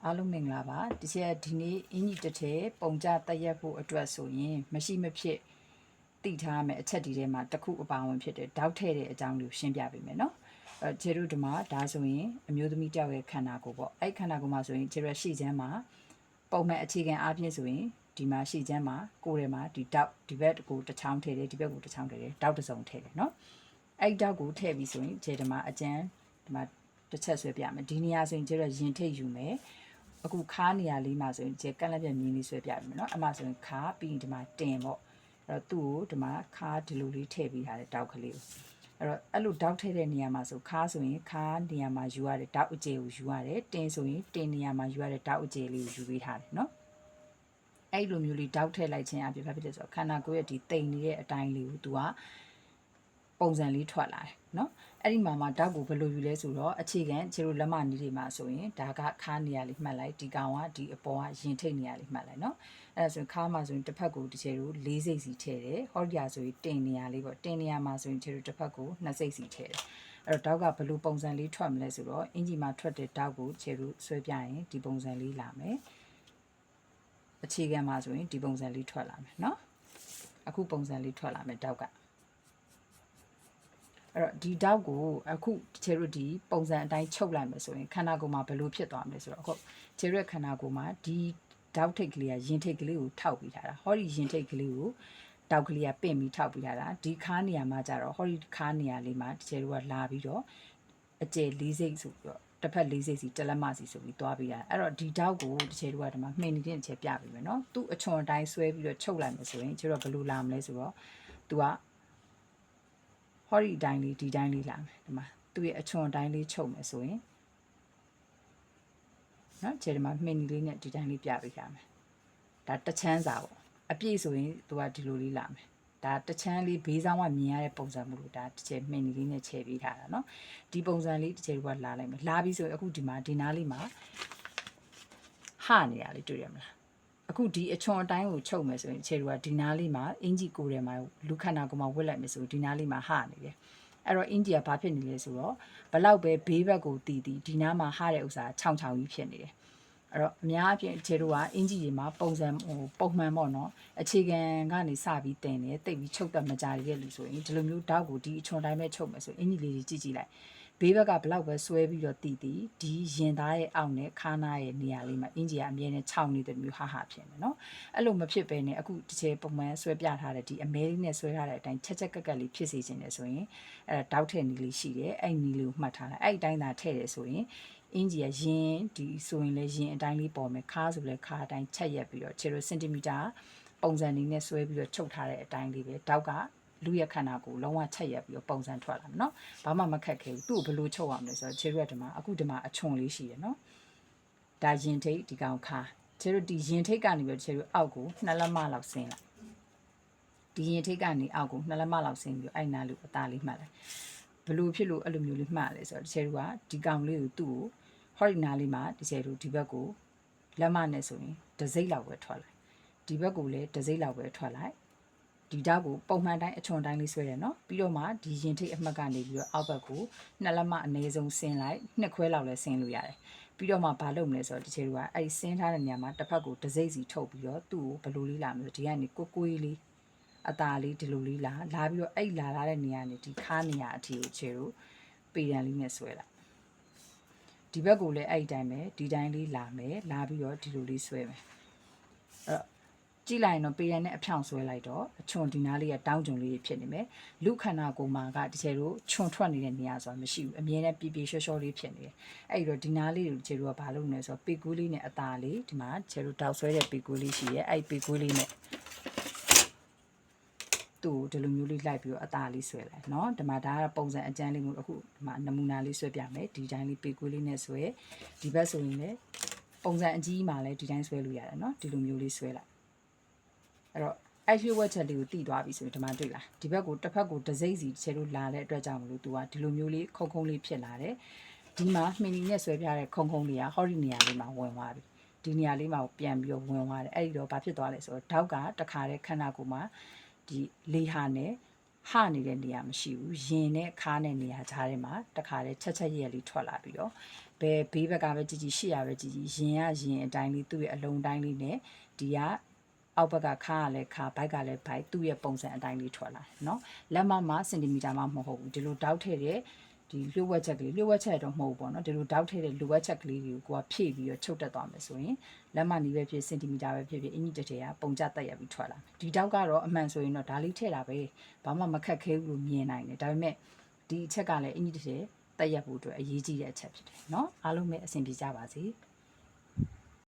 အားလုံးမင်္ဂလာပါဒီချက်ဒီနေ့အင်ကြီးတစ်ထဲပုံကြတက်ရက်ဖို့အတွက်ဆိုရင်မရှိမဖြစ်သိထားမယ်အချက်ဒီထဲမှာတစ်ခုအပါဝင်ဖြစ်တဲ့တောက်ထဲ့တဲ့အကြောင်းကိုရှင်းပြပေးမယ်နော်ကျေတို့ဒီမှာဒါဆိုရင်အမျိုးသမီးတယောက်ရဲ့ခန္ဓာကိုယ်ပေါ့အဲ့ခန္ဓာကိုယ်မှာဆိုရင်ကျေရရှိချမ်းမှာပုံမှန်အခြေခံအားဖြင့်ဆိုရင်ဒီမှာရှိချမ်းမှာကိုယ်ထဲမှာဒီတောက်ဒီဘက်ကိုတစ်ချောင်းထည့်တယ်ဒီဘက်ကိုတစ်ချောင်းထည့်တယ်တောက်တစ်စုံထည့်တယ်နော်အဲ့တောက်ကိုထည့်ပြီးဆိုရင်ကျေဒီမှာအကျန်းဒီမှာတစ်ချက်ဆွဲပြမယ်ဒီနေရာဆိုရင်ကျေရရင်ထိတ်ယူမယ်အခုခါနေရာလေးမှာဆိုရင်ကျကန့်လက်ပြမြင်းလေးဆွဲပြပြီနော်အမှဆိုရင်ခါပြီးရင်ဒီမှာတင်ပေါ့အဲ့တော့သူ့ကိုဒီမှာခါဒီလိုလေးထည့်ပေးထားတဲ့တောက်ကလေးကိုအဲ့လိုတောက်ထည့်တဲ့နေရာမှာဆိုခါဆိုရင်ခါနေရာမှာယူရတဲ့တောက်အကျယ်ကိုယူရတယ်တင်ဆိုရင်တင်နေရာမှာယူရတဲ့တောက်အကျယ်လေးကိုယူပေးထားတယ်နော်အဲ့လိုမျိုးလေးတောက်ထည့်လိုက်ခြင်းအပြင်ဘာဖြစ်လဲဆိုတော့ခန္ဓာကိုယ်ရဲ့ဒီတိမ်နေတဲ့အတိုင်းလေးကိုသူကပုံစံလေးထွက်လာတယ်နော်အဲ့ဒီမှာတောက်ကိုဘယ်လိုယူလဲဆိုတော့အခြေခံခြေတို့လက်မနီးတွေမှာဆိုရင်ဒါကခါနေရာလေးမှတ်လိုက်ဒီကောင်ကဒီအပေါ်ကရင်ထိတ်နေရာလေးမှတ်လိုက်နော်အဲ့ဒါဆိုရင်ခါမှာဆိုရင်တစ်ဖက်ကိုဒီခြေတို့၄စိတ်စီထည့်တယ်ဟောဒီယာဆိုရင်တင်နေရာလေးပေါ့တင်နေရာမှာဆိုရင်ခြေတို့တစ်ဖက်ကို2စိတ်စီထည့်တယ်အဲ့တော့တောက်ကဘယ်လိုပုံစံလေးထွက်မလဲဆိုတော့အင်ဂျီမှာထွက်တဲ့တောက်ကိုခြေတို့ဆွဲပြရင်ဒီပုံစံလေးလာမယ်အခြေခံမှာဆိုရင်ဒီပုံစံလေးထွက်လာမယ်နော်အခုပုံစံလေးထွက်လာမယ်တောက်ကအဲ့တော့ဒီတောက်ကိုအခုခြေတို့ဒီပုံစံအတိုင်းချုပ်လိုက်မယ်ဆိုရင်ခန္ဓာကိုယ်မှာဘယ်လိုဖြစ်သွားမလဲဆိုတော့အခုခြေတို့ခန္ဓာကိုယ်မှာဒီတောက်ထိတ်ကလေးကရင်ထိတ်ကလေးကိုထောက်ပြီးထားတာဟောဒီရင်ထိတ်ကလေးကိုတောက်ကလေးကပင့်ပြီးထောက်ပြီးထားတာဒီခါနေရာမှာကြတော့ဟောဒီခါနေရာလေးမှာခြေတို့ကလာပြီးတော့အကျယ်၄စိတ်ဆိုပြီးတော့တစ်ဖက်၄စိတ်စီတစ်လက်မစီဆိုပြီးသွားပြီးတာအဲ့တော့ဒီတောက်ကိုတစ်ချေတို့ကဒီမှာမှင်နေတဲ့တစ်ချေပြပေးမယ်နော်သူ့အချွန်အတိုင်းဆွဲပြီးတော့ချုပ်လိုက်မယ်ဆိုရင်ခြေတို့ဘယ်လိုလာမလဲဆိုတော့သူကဟောဒီအတိုင်းလေးဒီတိုင်းလေးလာမယ်ဒီမှာသူ့ရဲ့အချွန်အတိုင်းလေးချုပ်မယ်ဆိုရင်နော်ခြေဒီမှာမှင်နေလေးနဲ့ဒီတိုင်းလေးပြပေးရမယ်ဒါတချမ်းစာပေါ့အပြည့်ဆိုရင်သူကဒီလိုလေးလာမယ်ဒါတချမ်းလေးဘေးဆောင်ကမြင်ရတဲ့ပုံစံမျိုးလို့ဒါတစ်ချက်မှင်နေလေးနဲ့ခြေပေးထားတာเนาะဒီပုံစံလေးတစ်ချက်ကလာလိုက်မယ်လာပြီးဆိုရင်အခုဒီမှာဒီနားလေးမှာဟနေရလေးတွေ့ရမလားအခုဒီအချွန်အတိုင်းကိုချုပ်မယ်ဆိုရင်ခြေတို့ကဒီနားလေးမှာအင်ဂျီကိုထဲမှာလူခန္ဓာကိုယ်မှာဝစ်လိုက်မယ်ဆိုဒီနားလေးမှာဟနေတယ်အဲ့တော့အင်ဂျီကဘာဖြစ်နေလဲဆိုတော့ဘလောက်ပဲဘေးဘက်ကိုတီးဒီနားမှာဟတဲ့ဥစ္စာခြောင်ကြီးဖြစ်နေတယ်အဲ့တော့အများအပြားခြေတို့ကအင်ဂျီတွေမှာပုံစံပုံမှန်ပေါ့နော်အခြေခံကနေစပြီးတင်တယ်တိတ်ပြီးချုပ်တက်မကြရတဲ့လူဆိုရင်ဒီလိုမျိုးတောက်ကိုဒီအချွန်တိုင်းပဲချုပ်မယ်ဆိုအင်ဂျီလေးကြီးကြည့်လိုက်ဘေးဘက်ကဘလောက်ပဲဆွဲပြီးတော့တီးဒီရင်သားရဲ့အောက်နဲ့ခါနာရဲ့နေရာလေးမှာအင်ဂျီကအမြဲတမ်းခြောင်နေတဲ့မျိုးဟာဖြစ်နေနော်အဲ့လိုမဖြစ်ဘဲနဲ့အခုတစ်ချက်ပုံမှန်ဆွဲပြထားတဲ့ဒီအမဲလေးနဲ့ဆွဲထားတဲ့အတိုင်းချက်ကက်ကက်လေးဖြစ်စေချင်တယ်ဆိုရင်အဲ့တောက်ထည့်နီလေးရှိတယ်အဲ့နီလေးကိုမှတ်ထားလိုက်အဲ့အတိုင်းသာထည့်တယ်ဆိုရင်အင်ဂျီကရင်ဒီဆိုရင်လည်းရင်အတိုင်းလေးပေါ်မယ်ခါဆိုလည်းခါအတိုင်းချက်ရက်ပြီးတော့ခြေလိုစင်တီမီတာပုံစံလေးနဲ့ဆွဲပြီးတော့ချုပ်ထားတဲ့အတိုင်းလေးပဲတောက်ကလူရခန္ဓာကိုလုံးဝချက်ရက်ပြီးတော့ပုံစံထွက်လာမယ်နော်ဘာမှမခက်ခဲဘူးသူ့ကိုဘယ်လိုချုပ်အောင်လဲဆိုတော့ခြေရက်ဒီမှာအခုဒီမှာအချွန်လေးရှိတယ်နော်ဒါရင်ထိတ်ဒီကောင်ခါခြေရက်ဒီရင်ထိတ်ကနေပြီးတော့ခြေရက်အောက်ကို2လက်မလောက်ဆင်းလိုက်ဒီရင်ထိတ်ကနေအောက်ကို2လက်မလောက်ဆင်းပြီးတော့အဲ့နာလေးအသားလေးမှတ်လိုက်ဘယ်လိုဖြစ်လို့အဲ့လိုမျိုးလေးမှတ်လဲဆိုတော့ခြေရက်ကဒီကောင်လေးကိုသူ့ကိုဟော်ဒီနာလေးမှာဒီခြေရဒီဘက်ကိုလက်မနဲ့ဆိုရင်တစ်စိမ့်လောက်ပဲထွက်လိုက်ဒီဘက်ကိုလည်းတစ်စိမ့်လောက်ပဲထွက်လိုက်ဒီတောက်ကိုပုံမှန်တိုင်းအချွန်တိုင်းလေးဆွဲတယ်နော်ပြီးတော့မှဒီရင်ထိတ်အမှတ်ကနေပြီးတော့အောက်ဘက်ကို2လက်မအနည်းဆုံးဆင်းလိုက်2ခွဲလောက်လည်းဆင်းလို့ရတယ်ပြီးတော့မှဘာလုပ်မလဲဆိုတော့ဒီခြေရက်ကအဲ့ဆင်းထားတဲ့နေရာမှာတစ်ဖက်ကိုတစ်စိမ့်စီထုတ်ပြီးတော့သူ့ကိုဘယ်လိုလေးလာမလို့ဒီကနေကိုလေးအตาလေးဒီလိုလေးလာပြီးတော့အဲ့လာတဲ့နေရာနေဒီခါနေရာအထိကိုခြေတို့ပေရန်လေးနဲ့ဆွဲလိုက်ဒီဘက်ကိုလည်းအဲ့တိုင်းပဲဒီတိုင်းလေးလာမယ်လာပြီးတော့ဒီလိုလေးဆွဲမယ်အဲ့တော့ကြည့်လိုက်ရင်တော့ပေရန်နဲ့အဖြောင်ဆွဲလိုက်တော့အချွန်ဒီနားလေးကတောင်းကျုံလေးဖြစ်နေမယ်လူခန္ဓာကိုယ်မှာကဒီခြေတို့ချွန်ထွက်နေတဲ့နေရာဆိုတာမရှိဘူးအမြဲတမ်းပြရှောလေးဖြစ်နေတယ်အဲ့တော့ဒီနားလေးကိုခြေတို့ကဘာလုပ်နေလဲဆိုတော့ပေကူးလေးနဲ့အตาလေးဒီမှာခြေတို့တောက်ဆွဲတဲ့ပေကူးလေးရှိရဲ့အဲ့ပေကူးလေးနဲ့သူ့ဒီလိုမျိုးလေးလိုက်ပြီးတော့အသားလေးဆွဲလိုက်เนาะဒီမှာဒါကပုံစံအကျန်းလေးမျိုးအခုဒီမှာနမူနာလေးဆွဲပြမယ်ဒီတိုင်းလေးပေကွေးလေးနဲ့ဆွဲဒီဘက်ဆိုရင်လည်းပုံစံအကြီးမှာလည်းဒီတိုင်းဆွဲလို့ရတယ်เนาะဒီလိုမျိုးလေးဆွဲလိုက်အဲ့တော့အဲ့ရွှေဝက်ချက်လေးကိုတည်သွားပြီဆိုရင်ဒီမှာတွေ့လားဒီဘက်ကိုတစ်ဖက်ကိုတစ်စိမ့်စီချဲလို့လာတဲ့အတွက်ကြောင့်မလို့သူကဒီလိုမျိုးလေးခုံလေးဖြစ်လာတယ်ဒီမှာမှင်နီနဲ့ဆွဲပြတဲ့ခုံလေးကဟောဒီနေရာလေးမှာဝင်သွားပြီဒီနေရာလေးမှာပြန်ပြီးတော့ဝင်သွားတယ်အဲ့ဒီတော့ဘာဖြစ်သွားလဲဆိုတော့တောက်ကတခါတည်းခန္ဓာကိုယ်မှာဒီလေးဟာနဲ့ ဟာနေတဲ့နေရာမရှိဘူးရင်နဲ့ခါနဲ့နေရာကြားထဲမှာတခါလေချက်ရက်လေးထွက်လာပြီးတော့ဘယ်ဘေးဘက်ကပဲကြည်ကြည်ရှေ့ရပဲကြည်ကြည်ရင်အတိုင်းလေးသူ့ရဲ့အလုံးတိုင်းလေးနဲ့ဒီကအောက်ဘက်ကခါကလည်းခါဘိုက်ကလည်းဘိုက်သူ့ရဲ့ပုံစံအတိုင်းလေးထွက်လာเนาะလက်မမှာစင်တီမီတာမှမဟုတ်ဘူးဒီလိုတောက်ထည့်တဲ့ဒီလျှို့ဝှက်ချက်ကလေးလျှို့ဝှက်ချက်တော့မဟုတ်ဘူးပေါ့နော်ဒီလိုတောက်ထည့်တဲ့လိုဝှက်ချက်ကလေးတွေကိုကိုကဖြည့်ပြီးတော့ချုပ်တက်သွားမယ်ဆိုရင်လက်မနီးပဲဖြစ်စင်တီမီတာပဲဖြစ်ဖြစ်အင်ကြီးတစ်ထည်ကပုံကျတက်ရပြီးထွက်လာဒီတောက်ကတော့အမှန်ဆိုရင်တော့ဒါလေးထည့်တာပဲဘာမှမခက်ခဲဘူးလို့မြင်နိုင်တယ်ဒါပေမဲ့ဒီအချက်ကလည်းအင်ကြီးတစ်ထည်တက်ရဖို့အတွက်အရေးကြီးတဲ့အချက်ဖြစ်တယ်เนาะအားလုံးပဲအဆင်ပြေကြပါစေ